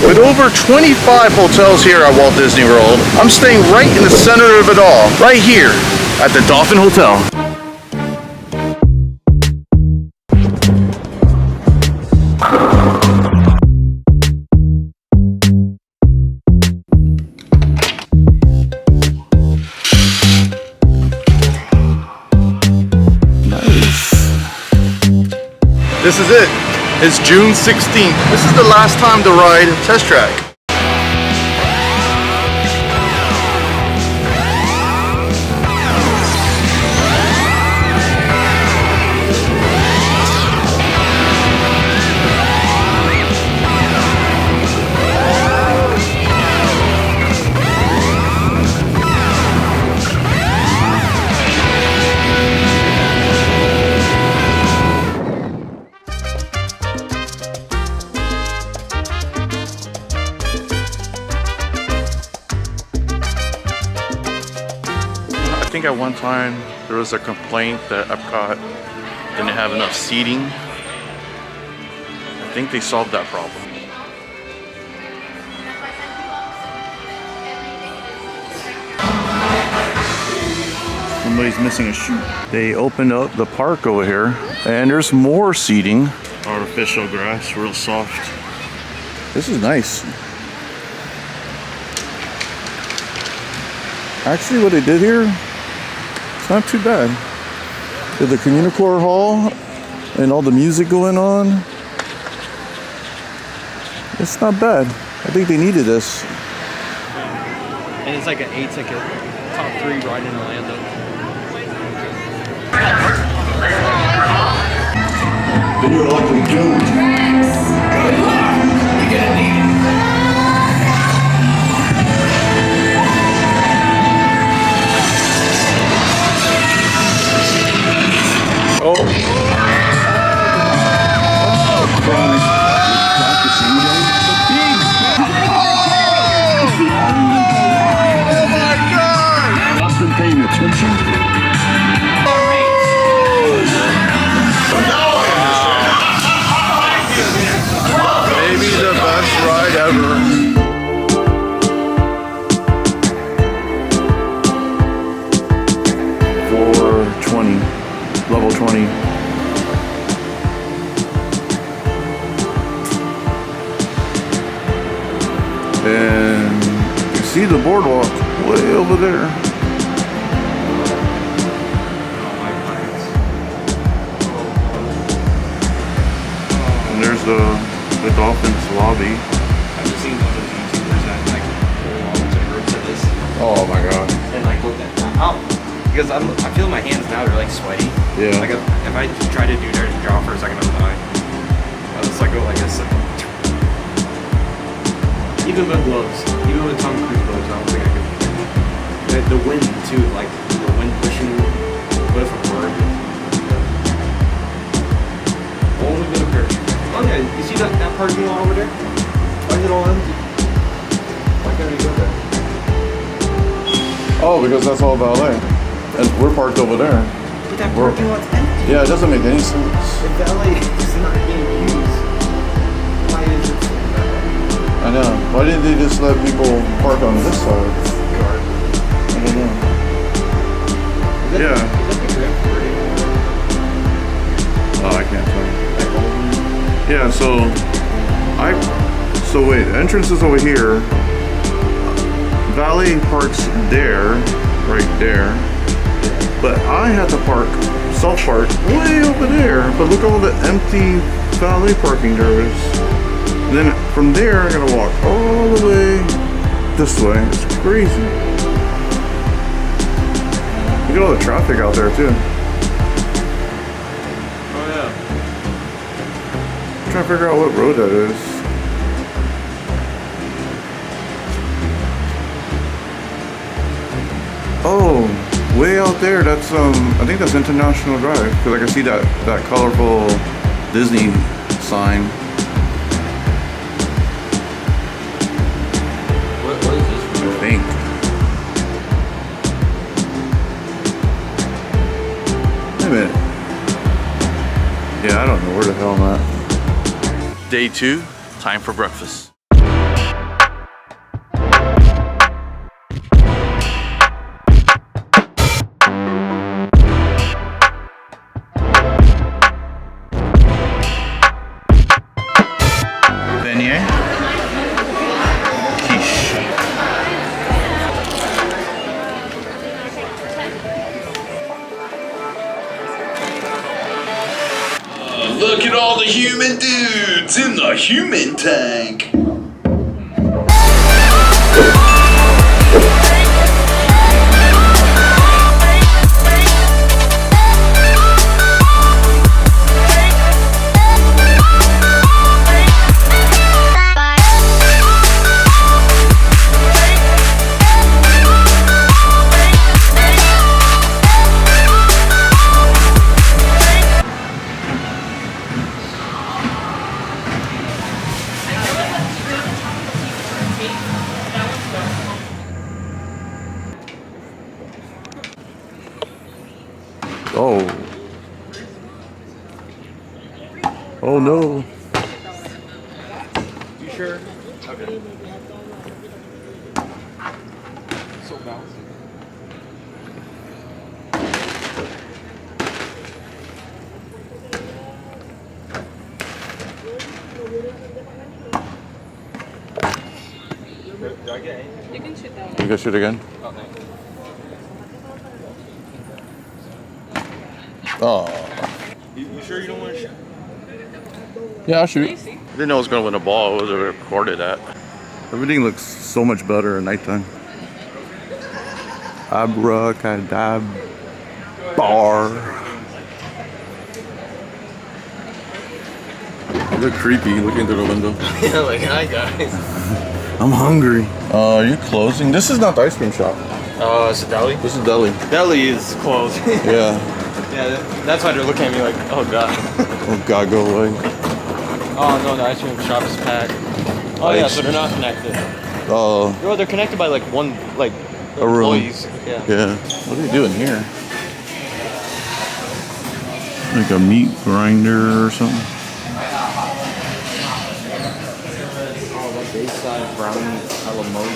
With over 25 hotels here at Walt Disney World, I'm staying right in the center of it all, right here at the Dolphin Hotel. This is it. It's June 16th. This is the last time to ride Test Track. I think at one time there was a complaint that Epcot didn't have enough seating. I think they solved that problem. Somebody's missing a shoe. They opened up the park over here and there's more seating. Artificial grass, real soft. This is nice. Actually, what they did here, it's not too bad. With the communicore hall and all the music going on, it's not bad. I think they needed this. And it's like an 8-ticket, top 3 ride in Orlando. Then you're likely doomed. Good luck. You're gonna need it. Oh. Paying attention. Maybe the best ride ever. Level 20. And you see the boardwalk way over there. And there's the Dolphins lobby. I've just seen one of those YouTubers that like pull all into groups of this. Oh my god. And like look at that. Because I feel my hands now, they're like sweaty. Yeah. Like if I try to do dirty draw for a second, I'll die. I'll just like go like this. Even with gloves, even with Tom Cruise gloves, I don't think I could. The wind too, like the wind pushing. What if it were? Only with a parachute. Oh yeah, you see that parking lot over there? Why is it all empty? Why can't we go there? Oh, because that's all valet. And we're parked over there. But that parking lot's empty. Yeah, it doesn't make any sense. The valet is not being used. Why is it so bad? I know. Why didn't they just let people park on this side? I don't know. Yeah. Is that the Grand Parade? Oh, I can't tell. Yeah, so wait, entrance is over here. Valet parks there, right there. But I had to park, self-park, way over there. But look at all the empty valet parking there is. And then from there, I'm gonna walk all the way this way. It's crazy. Look at all the traffic out there too. Oh yeah. I'm trying to figure out what road that is. Oh, way out there, that's I think that's International Drive, because I can see that colorful Disney sign. What is this? I think. Wait a minute. Yeah, I don't know where the hell I'm at. Day 2, time for breakfast. beignet. Quiche. Look at all the human dudes in the human tank. Oh. Oh no. You sure? Okay. So bouncy. Do I get any? You can shoot that one. You go shoot again? Oh, thanks. Oh. You sure you don't want to shoot? Yeah, I'll shoot. I see. I didn't know I was gonna win a ball. It was recorded at. Everything looks so much better at nighttime. Abracadabra. You look creepy looking through the window. Yeah, like, hi guys. I'm hungry. Are you closing? This is not the ice cream shop. It's a deli? This is deli. Deli is closed. Yeah. Yeah, that's why they're looking at me like, oh god. Oh God, go away. Oh no, the ice cream shop is packed. Oh yeah, so they're not connected. Oh. Well, they're connected by like one, like, A room. employees. Yeah. Yeah. What are you doing here? Like a meat grinder or something. Oh, that Bayside brownie a la mode.